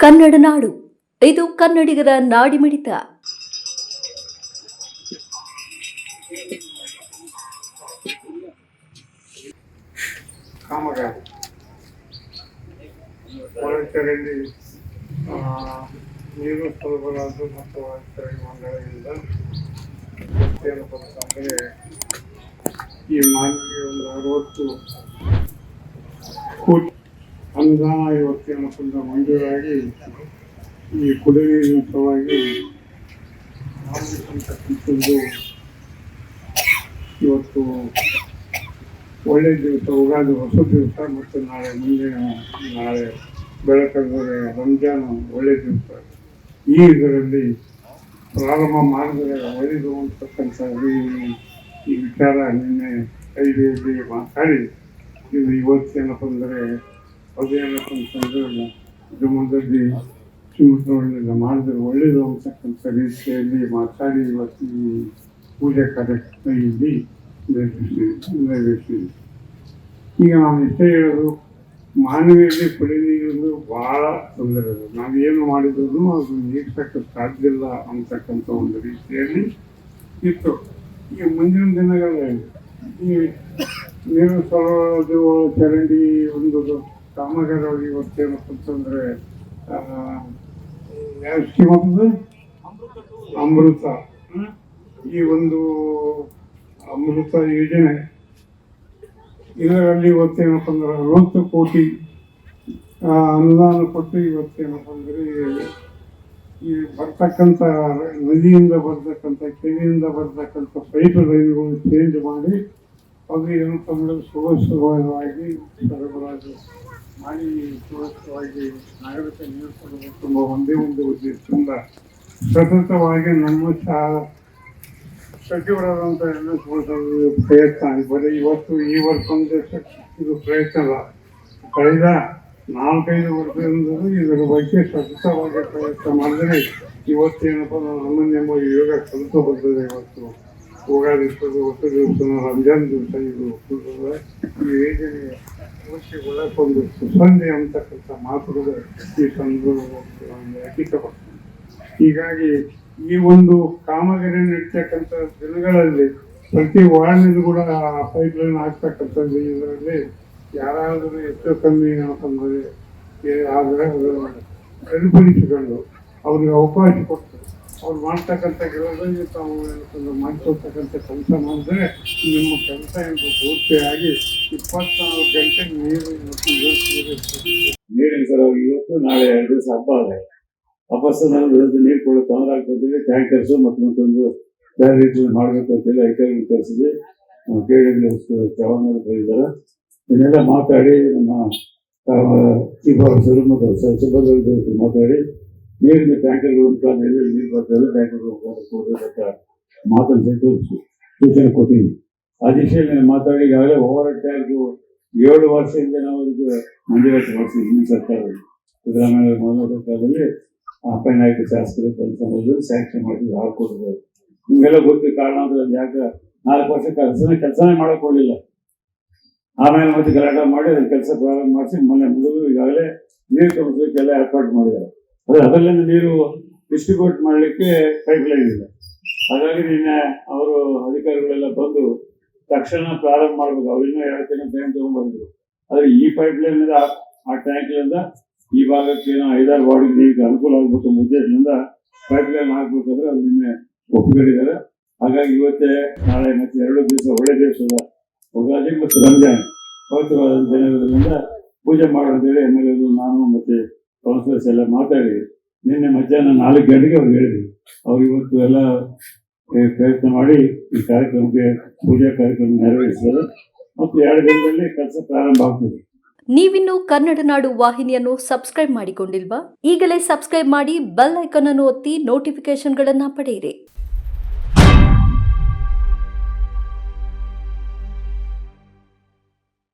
ಕನ್ನಡ ನಾಡು, ಇದು ಕನ್ನಡಿಗರ ನಾಡಿಮಿಡಿತ. ಕಾಮಗಾರಿ ಹೊಳಚರಲ್ಲಿ ನೀರು ಸರಬರಾಜು ಮತ್ತು ಒಳಚರಂಡಿ ಮಂಡಳಿಯಿಂದ ಏನಪ್ಪ ಅಂತಂದರೆ ಈ ಮಾನ್ಯಗೆ ಒಂದು 60 ಕೋಟಿ ಅನುದಾನ ಇವತ್ತೇನಪ್ಪ ಮಂಜೂರಾಗಿ ಈ ಕುಡಿಯುವ ನೀರಿನ ಸಲುವಾಗಿ ಮಾಡಬೇಕಂತಕ್ಕಂಥದ್ದು ಇವತ್ತು ಒಳ್ಳೆಯ ದಿವಸ, ಉಗಾದಿ ಹೊಸ ದಿವಸ ಮತ್ತು ನಾಳೆ ಬೆಳಕಂದರೆ ರಂಜಾನ್ ಒಳ್ಳೆಯ ದಿವಸ. ಈ ಇದರಲ್ಲಿ ಪ್ರಾರಂಭ ಮಾಡಿದರೆ ಒಳ್ಳೆಯದು ಅಂತಕ್ಕಂಥ ಈ ವಿಚಾರ ನಿನ್ನೆ ಕೈಯಲ್ಲಿ ಮಾತಾಡಿ ಇದು ಇವತ್ತೇನಪ್ಪ ಅಂದರೆ ಅದೇನಪ್ಪ ಅಂತಂದರೆ ಜಮ್ಮದಲ್ಲಿ ಶಿವಮೊಗ್ಗದಿಂದ ಮಾಡಿದರೆ ಒಳ್ಳೆಯದು ಅಂತಕ್ಕಂಥ ರೀತಿಯಲ್ಲಿ ಮಾತಾಡಿ ಇವತ್ತು ಈ ಪೂಜೆ ಕಾರ್ಯಕ್ರಮದಲ್ಲಿ ನೆರವೇರಿಸಿದೆ. ಈಗ ನಾನು ಇಷ್ಟೇ ಹೇಳೋದು, ಮಾನವೀಯತೆ ಕುಡಿಯುವ ನೀರು ಭಾಳ ತೊಂದರೆ ಇದೆ. ನಾವೇನು ಮಾಡಿದ್ರು ಅದು ನೀಡ್ಸಕ್ಕೆ ಸಾಧ್ಯ ಇಲ್ಲ ಅಂತಕ್ಕಂಥ ಒಂದು ರೀತಿಯಲ್ಲಿ ಇತ್ತು. ಈಗ ಮುಂದಿನ ದಿನಗಳಲ್ಲಿ ಈ ನೀರು ಸರೋದು ಚರಂಡಿ ಒಂದು ಕಾಮಗಾರಿ ಇವತ್ತೇನಪ್ಪ ಅಂತಂದರೆ ಯಾವ ಸ್ಕೀಮ್ ಅಮೃತ, ಈ ಒಂದು ಅಮೃತ ಯೋಜನೆ ಇದರಲ್ಲಿ ಇವತ್ತೇನಪ್ಪ ಅಂದ್ರೆ 60 ಕೋಟಿ ಅನುದಾನ ಕೊಟ್ಟು ಇವತ್ತೇನಪ್ಪ ಅಂದರೆ ಈ ಬರ್ತಕ್ಕಂಥ ನದಿಯಿಂದ ಬರ್ತಕ್ಕಂಥ ಕೆರೆಯಿಂದ ಬರ್ತಕ್ಕಂಥ ಪೈಪ್ ಲೈನ್ಗಳು ಚೇಂಜ್ ಮಾಡಿ ಅದು ಏನಪ್ಪ ಅಂದರೆ ಸುರಕ್ಷಿತವಾಗಿ ಸರಬರಾಜು ಮಾಡಿ ಸುರಕ್ಷಿತವಾಗಿ ನಗರಕ್ಕೆ ನೀರು ಕೊಡಬೇಕು ತುಂಬ ಒಂದೇ ಒಂದು ಉದ್ದೇಶದಿಂದ ಸತತವಾಗಿ ನಮ್ಮ ಸಚಿವರಾದಂಥ ಪ್ರಯತ್ನ. ಬರೀ ಇವತ್ತು ಈ ವರ್ಷ ಇದು ಪ್ರಯತ್ನ ಅಲ್ಲ, ಕಳೆದ 4-5 ವರ್ಷದಿಂದಲೂ ಇದರ ಬಗ್ಗೆ ಸತತವಾಗಿ ಪ್ರಯತ್ನ ಮಾಡಿದರೆ ಇವತ್ತೇನಪ್ಪ ನಮ್ಮ ಯೋಗ ಕಲಿತ ಬರ್ತದೆ. ಇವತ್ತು ಉಗಾದಿ ಹೊಸ ದಿವಸ, ರಂಜಾನ್ ದಿವಸ ಇದು ಈ ಯೋಜನೆ ಒಳಗೊಂಡು ಸುಸಂಧೆ ಅಂತಕ್ಕಂಥ ಮಾತುಗಳು ಈ ಸಂದರ್ಭದಲ್ಲಿ ಅಧಿಕಪಡ್ತದೆ. ಹೀಗಾಗಿ ಈ ಒಂದು ಕಾಮಗಾರಿ ನಡೀತಕ್ಕಂಥ ದಿನಗಳಲ್ಲಿ ಪ್ರತಿ ವಾರ್ಡ್ನಲ್ಲೂ ಕೂಡ ಪೈಪ್ ಲೈನ್ ಹಾಕ್ತಕ್ಕಂಥದ್ದು ಇದರಲ್ಲಿ ಯಾರಾದರೂ ಹೆಚ್ಚು ಕಮ್ಮಿ ಅಂತಂದರೆ ಆದರೆ ಸರಿಪಡಿಸಿಕೊಂಡು ಅವ್ರಿಗೆ ಅವಕಾಶ ಕೊಟ್ಟು ಅವ್ರು ಮಾಡ್ತಕ್ಕಂಥ ಕೆಲಸದಲ್ಲಿ ತಾವು ಮಾಡಿಕೊಡ್ತಕ್ಕಂಥ ಕೆಲಸ ಮಾಡಿದ್ರೆ ನಿಮ್ಮ ಕೆಲಸ ಎಂದು ಪೂರ್ತಿಯಾಗಿ 24 ಗಂಟೆ ನೀರಿನ ಸಲುವಾಗಿ ಇವತ್ತು ನಾಳೆ 2 ದಿವಸ ಹಬ್ಬ ಇದೆ. ಹಬ್ಬದ ನೀರು ಕೊಡೋ ತೊಂದರೆ ಆಗ್ತದೆ. ಟ್ಯಾಂಕರ್ಸು ಮತ್ತೊಂದು ಬೇರೆ ರೀತಿಯಲ್ಲಿ ಮಾಡಬೇಕು ಅಂತೇಳಿ ಅಧಿಕಾರಿಗಳು ಕರೆಸಿದ್ವಿ. ಚವಾನರು ಬರೆದಿದ್ದಾರೆ. ಇದನ್ನೆಲ್ಲ ಮಾತಾಡಿ ನಮ್ಮ ಇಬ್ಬರು ಮತ್ತು ಸಿಬ್ಬಂದಿ ಮಾತಾಡಿ ನೀರಿನ ಟ್ಯಾಂಕರ್ಗಳು ನೀರು ಬರ್ತದೆ, ಟ್ಯಾಂಕರ್ಗಳು ಕೊಡಬೇಕಂತ ಮಾತನ್ನು ಸೂಚನೆ ಕೊಟ್ಟಿದ್ವಿ. ಆ ದಿಶೆಯಲ್ಲಿ ಮಾತಾಡಿ ಈಗಾಗಲೇ ಓವರ್ ಟ್ಯಾಂಕು 7 ವರ್ಷದಿಂದ ನಾವು ಇದಕ್ಕೆ ಮಂಜೂರಾತಿ ಮಾಡಿಸಿದ್ವಿ. ಹಿಂದಿನ ಸರ್ಕಾರದಲ್ಲಿ, ಸಿದ್ದರಾಮಯ್ಯ ಮೊದಲ ಸರ್ಕಾರದಲ್ಲಿ ಅಪ್ಪನಾಯಕ ಶಾಸಕರು ಸಂದರ್ಭದಲ್ಲಿ ಸ್ಯಾಂಕ್ಷನ್ ಮಾಡಿದ್ರು 6 ಕೋಟಿ ರೂಪಾಯಿ. ನಿಮಗೆಲ್ಲ ಗೊತ್ತಿ ಕಾರಣ ಅಂದ್ರೆ ಯಾಕೆ 4 ವರ್ಷ ಕೆಲಸನೇ ಮಾಡೋಕ್ಕೋಗಲಿಲ್ಲ. ಆಮೇಲೆ ಮತ್ತೆ ಗಲಾಟೆ ಮಾಡಿ ಅದನ್ನ ಕೆಲಸ ಪ್ರಾರಂಭ ಮಾಡಿಸಿ ಮೊನ್ನೆ ಮುಗಿದು ಈಗಾಗಲೇ ನೀರು ತುಂಬಿಸಲಿಕ್ಕೆಲ್ಲ ಏರ್ಪಾಡು ಮಾಡಿದ್ದಾರೆ. ಅದರಲ್ಲಿಂದ ನೀರು ಡಿಸ್ಟ್ರಿಬ್ಯೂಟ್ ಮಾಡಲಿಕ್ಕೆ ಪೈಪ್ ಲೈನ್ ಇದೆ. ಹಾಗಾಗಿ ನಿನ್ನೆ ಅವರು ಅಧಿಕಾರಿಗಳೆಲ್ಲ ಬಂದು ತಕ್ಷಣ ಪ್ರಾರಂಭ ಮಾಡಬೇಕು. ಅವ್ರಿನ್ನೂ 2 ತಿಂಗಳು ಟೈಮ್ ತಗೊಂಡ್ಬಂದ್ರು. ಆದರೆ ಈ ಪೈಪ್ ಲೈನಿಂದ ಆ ಟ್ಯಾಂಕ್ಲಿಂದ ಈ ಭಾಗಕ್ಕೆ ಏನೋ 5-6 ವಾರ್ಡಿಗೆ ನೀರಿಗೆ ಅನುಕೂಲ ಆಗಬೇಕು ಉದ್ದೇಶದಿಂದ ಪೈಪ್ ಲೈನ್ ಹಾಕ್ಬೇಕಂದ್ರೆ ಅದು ನಿನ್ನೆ ಒಪ್ಪಿಕೊಂಡಿದ್ದಾರೆ. ಹಾಗಾಗಿ ಇವತ್ತೇ ನಾಳೆ ಮತ್ತೆ 2 ದಿವಸ ಒಳ್ಳೆ ದಿವಸದ ಉಗಾದಿ ಮತ್ತು ರಂಜಾನ್ ಪವಿತ್ರವಾದ ದಿನಗಳಿಂದ ಪೂಜೆ ಮಾಡೋದೇಳಿ ಎಮ್ಮೆಲ್ಲೆಗಳು ನಾನು ಮತ್ತೆ ಕೌನ್ಸಿಲರ್ಸ್ ಎಲ್ಲ ಮಾತಾಡಿ ನಿನ್ನೆ ಮಧ್ಯಾಹ್ನ 4 ಗಂಟೆಗೆ ಅವ್ರು ಹೇಳಿದ್ವಿ. ಅವ್ರು ಇವತ್ತು ಎಲ್ಲ ಪ್ರಯತ್ನ ಮಾಡಿ ಈ ಕಾರ್ಯಕ್ರಮಕ್ಕೆ ಪೂಜಾ ಕಾರ್ಯಕ್ರಮ ನೆರವೇರಿಸಿದ್ದಾರೆ ಮತ್ತು 2 ದಿನದಲ್ಲಿ ಕೆಲಸ ಪ್ರಾರಂಭ ಆಗ್ತದೆ. ನೀವಿನ್ನು ಕನ್ನಡ ನಾಡು ವಾಹಿನಿಯನ್ನು ಸಬ್ಸ್ಕ್ರೈಬ್ ಮಾಡಿಕೊಂಡಿಲ್ವಾ? ಈಗಲೇ ಸಬ್ಸ್ಕ್ರೈಬ್ ಮಾಡಿ ಬೆಲ್ ಐಕಾನ್ ಅನ್ನು ಒತ್ತಿ ನೋಟಿಫಿಕೇಶನ್ಗಳನ್ನು ಪಡೆಯಿರಿ.